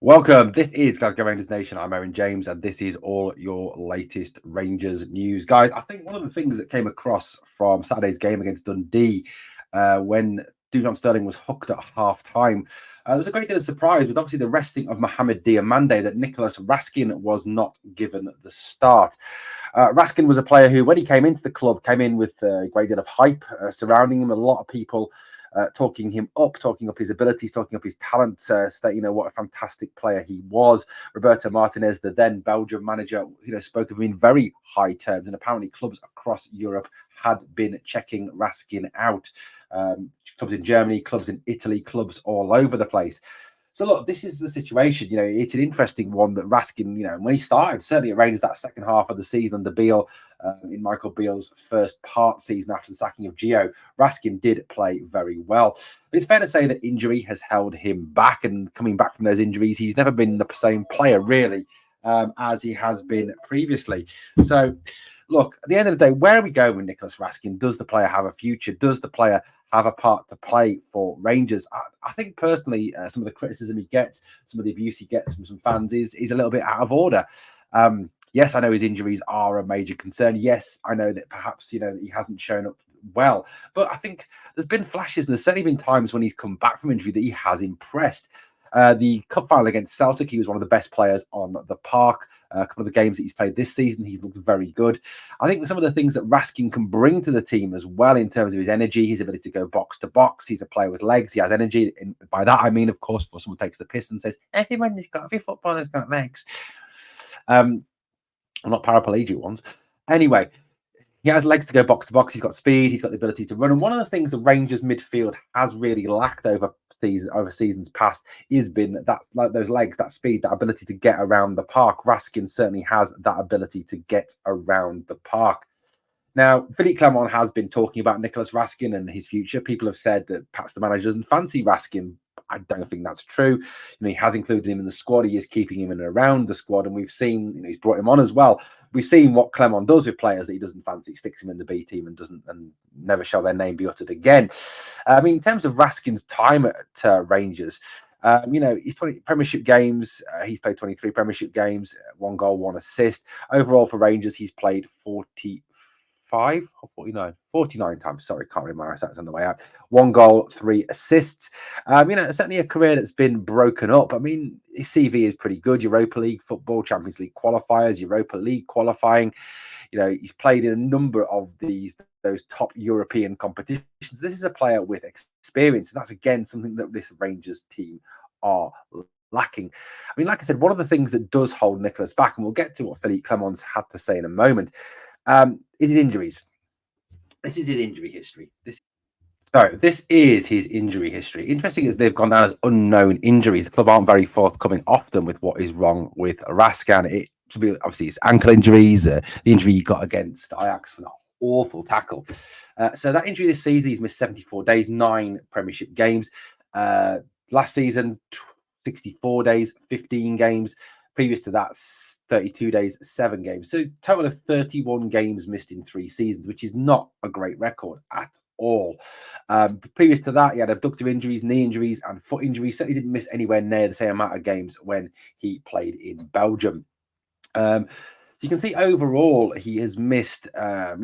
Welcome. This is Glasgow Rangers Nation. I'm Owen James, and this is all your latest Rangers news. Guys, I think one of the things that came across from Saturday's game against Dundee when Dujon Sterling was hooked at half-time, there was a great deal of surprise with obviously the resting of Mohamed Diamande that Nicolas Raskin was not given the start. Raskin was a player who, when he came into the club, came in with a great deal of hype surrounding him. A lot of people talking him up, talking up his abilities, talking up his talent, stating, what a fantastic player he was. Roberto Martinez, the then Belgian manager, spoke of him in very high terms, and apparently clubs across Europe had been checking Raskin out. Clubs in Germany, clubs in Italy, clubs all over the place. So look, this is the situation. It's an interesting one that Raskin, when he started, certainly arranged that second half of the season under Beale, in Michael Beale's first part season after the sacking of Gio, Raskin did play very well. But it's fair to say that injury has held him back, and coming back from those injuries, he's never been the same player, really, as he has been previously. So, look, at the end of the day, where are we going with Nicholas Raskin? Does the player have a future? Does the player have a part to play for Rangers? I think personally, some of the criticism he gets, some of the abuse he gets from some fans is a little bit out of order. Yes, I know his injuries are a major concern. Yes, I know that perhaps, he hasn't shown up well. But I think there's been flashes, and there's certainly been times when he's come back from injury that he has impressed. The cup final against Celtic, he was one of the best players on the park. A couple of the games that he's played this season, he's looked very good. I think some of the things that Raskin can bring to the team as well, in terms of his energy, his ability to go box to box. He's a player with legs. He has energy. And by that, I mean, of course, before someone takes the piss and says, every footballer's got legs. Not paraplegic ones. Anyway, he has legs to go box to box. He's got speed. He's got the ability to run. And one of the things the Rangers midfield has really lacked over seasons past is been that, like, those legs, that speed, that ability to get around the park. Raskin certainly has that ability to get around the park. Now, Phillipe Clement has been talking about Nicholas Raskin and his future. People have said that perhaps the manager doesn't fancy Raskin. I don't think that's true. He has included him in the squad. He is keeping him in and around the squad, and we've seen, he's brought him on as well. We've seen what Clement does with players that he doesn't fancy. He sticks him in the B team and never shall their name be uttered again. In terms of Raskin's time at Rangers, he's 20 Premiership games. He's played 23 Premiership games, 1 goal, 1 assist. Overall for Rangers, he's played 49 times. Sorry, can't read my eyesight on the way out. 1 goal, 3 assists. Certainly a career that's been broken up. His CV is pretty good. Europa League football, Champions League qualifiers, Europa League qualifying. He's played in a number of those top European competitions. This is a player with experience, and that's again something that this Rangers team are lacking. Like I said, one of the things that does hold Nicholas back, and we'll get to what Phillipe Clement's had to say in a moment, is his injuries. This is his injury history. This is his injury history. Interesting is they've gone down as unknown injuries. The club aren't very forthcoming often with what is wrong with Raskin. It should be obviously it's ankle injuries, the injury he got against Ajax for that awful tackle. So that injury this season, he's missed 74 days, 9 Premiership games. Last season, 64 days, 15 games. Previous to that, 32 days, 7 games. So total of 31 games missed in 3 seasons, which is not a great record at all. Previous to that, he had abductor injuries, knee injuries, and foot injuries. Certainly didn't miss anywhere near the same amount of games when he played in Belgium. So you can see overall he has missed, a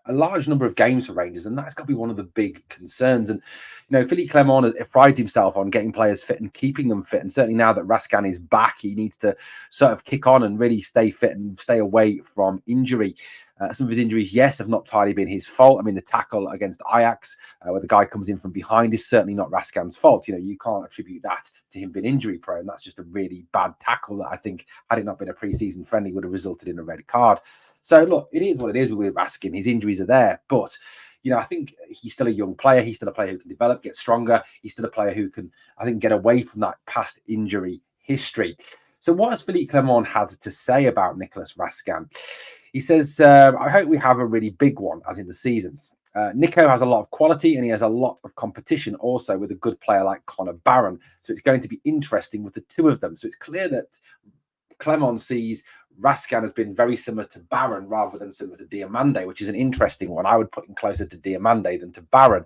large number of games for Rangers, and that's got to be one of the big concerns. And Phillipe Clement prides himself on getting players fit and keeping them fit. And certainly now that Raskin is back, he needs to sort of kick on and really stay fit and stay away from injury. Some of his injuries, yes, have not entirely been his fault. The tackle against Ajax, where the guy comes in from behind, is certainly not Raskin's fault. You can't attribute that to him being injury prone. That's just a really bad tackle that I think, had it not been a pre-season friendly, would have resulted in a red card. So look, it is what it is with Raskin. His injuries are there, but I think he's still a young player. He's still a player who can develop, get stronger. He's still a player who can, I think, get away from that past injury history. So what has Phillipe Clement had to say about Nicholas Raskin? He says, I hope we have a really big one, as in the season. Nico has a lot of quality, and he has a lot of competition also with a good player like Connor Barron. So it's going to be interesting with the two of them. So it's clear that Clement sees Raskin has been very similar to Barron rather than similar to Diomande, which is an interesting one. I would put him closer to Diomande than to Barron.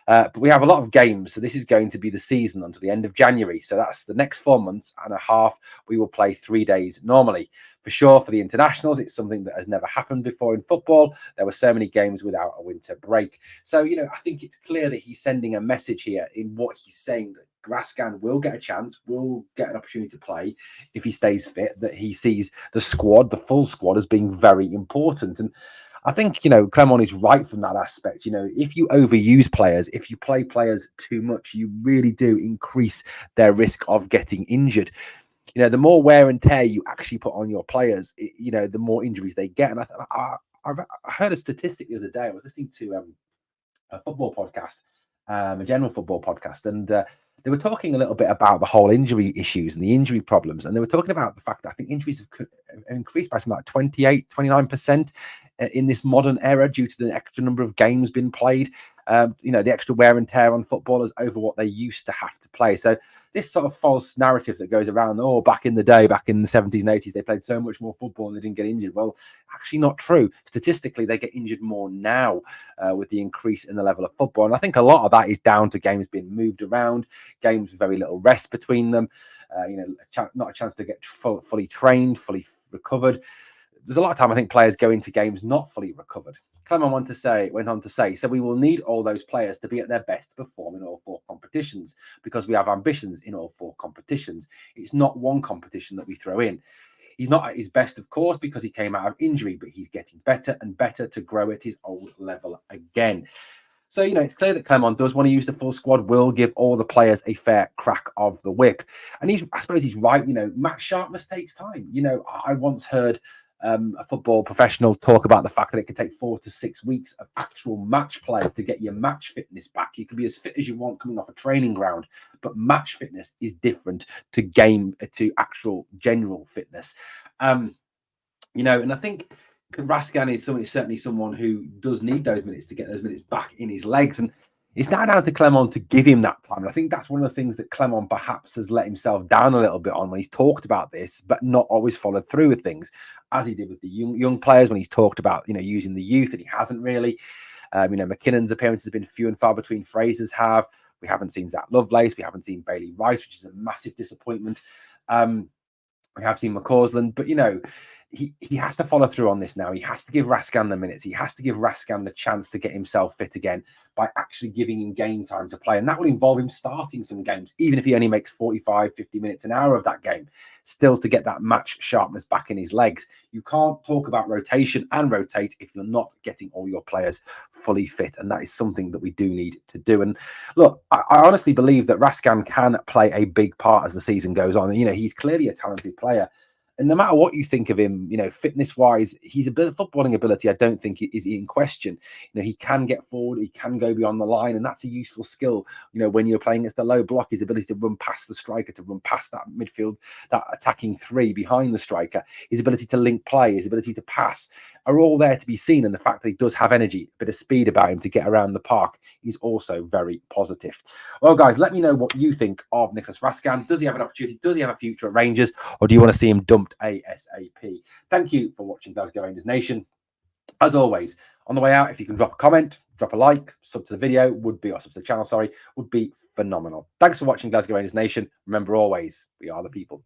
But we have a lot of games, so this is going to be the season until the end of January. So that's the next 4 months and a half. We will play 3 days normally. For sure, for the internationals, it's something that has never happened before in football. There were so many games without a winter break. So, I think it's clear that he's sending a message here in what he's saying, that Raskin will get a chance, will get an opportunity to play if he stays fit, that he sees the squad, the full squad, as being very important. And I think, Clement is right from that aspect. If you overuse players, if you play players too much, you really do increase their risk of getting injured. The more wear and tear you actually put on your players, the more injuries they get. And I heard a statistic the other day. I was listening to a football podcast, a general football podcast, and they were talking a little bit about the whole injury issues and the injury problems. And they were talking about the fact that I think injuries have increased by something like 29% in this modern era due to the extra number of games being played. The extra wear and tear on footballers over what they used to have to play. So this sort of false narrative that goes around, back in the day, back in the 70s and 80s, they played so much more football and they didn't get injured. Well, actually not true. Statistically, they get injured more now with the increase in the level of football. And I think a lot of that is down to games being moved around, games with very little rest between them, not a chance to get fully trained, fully recovered. There's a lot of time I think players go into games not fully recovered. Clement went on to say, so we will need all those players to be at their best to perform in all 4 competitions, because we have ambitions in all 4 competitions. It's not one competition that we throw in. He's not at his best, of course, because he came out of injury, but he's getting better and better to grow at his old level again. So, it's clear that Clement does want to use the full squad, will give all the players a fair crack of the whip. And I suppose he's right. Match sharpness takes time. I once heard a football professional talk about the fact that it could take 4 to 6 weeks of actual match play to get your match fitness back. You can be as fit as you want coming off a training ground, but match fitness is different to actual general fitness. And I think Raskin is certainly someone who does need those minutes to get those minutes back in his legs. And it's now down to Clement to give him that time. And I think that's one of the things that Clement perhaps has let himself down a little bit on when he's talked about this, but not always followed through with things, as he did with the young players when he's talked about, using the youth, and he hasn't really. McKinnon's appearances have been few and far between. Fraser's have. We haven't seen Zach Lovelace. We haven't seen Bailey Rice, which is a massive disappointment. We have seen McCausland, but he has to follow through on this now. He has to give Raskin the minutes. He has to give Raskin the chance to get himself fit again by actually giving him game time to play. And that will involve him starting some games, even if he only makes 45, 50 minutes, an hour of that game, still to get that match sharpness back in his legs. You can't talk about rotation and rotate if you're not getting all your players fully fit. And that is something that we do need to do. And look, I honestly believe that Raskin can play a big part as the season goes on. He's clearly a talented player. And no matter what you think of him, fitness-wise, his footballing ability, I don't think is in question. He can get forward, he can go beyond the line, and that's a useful skill. When you're playing against the low block, his ability to run past the striker, to run past that midfield, that attacking 3 behind the striker, his ability to link play, his ability to pass, are all there to be seen. And the fact that he does have energy, a bit of speed about him to get around the park is also very positive. Well, guys, let me know what you think of Nicholas Raskin. Does he have an opportunity? Does he have a future at Rangers? Or do you want to see him dumped ASAP? Thank you for watching Glasgow Rangers Nation. As always, on the way out, if you can drop a comment, drop a like, sub to the video, sub to the channel, would be phenomenal. Thanks for watching Glasgow Rangers Nation. Remember always, we are the people.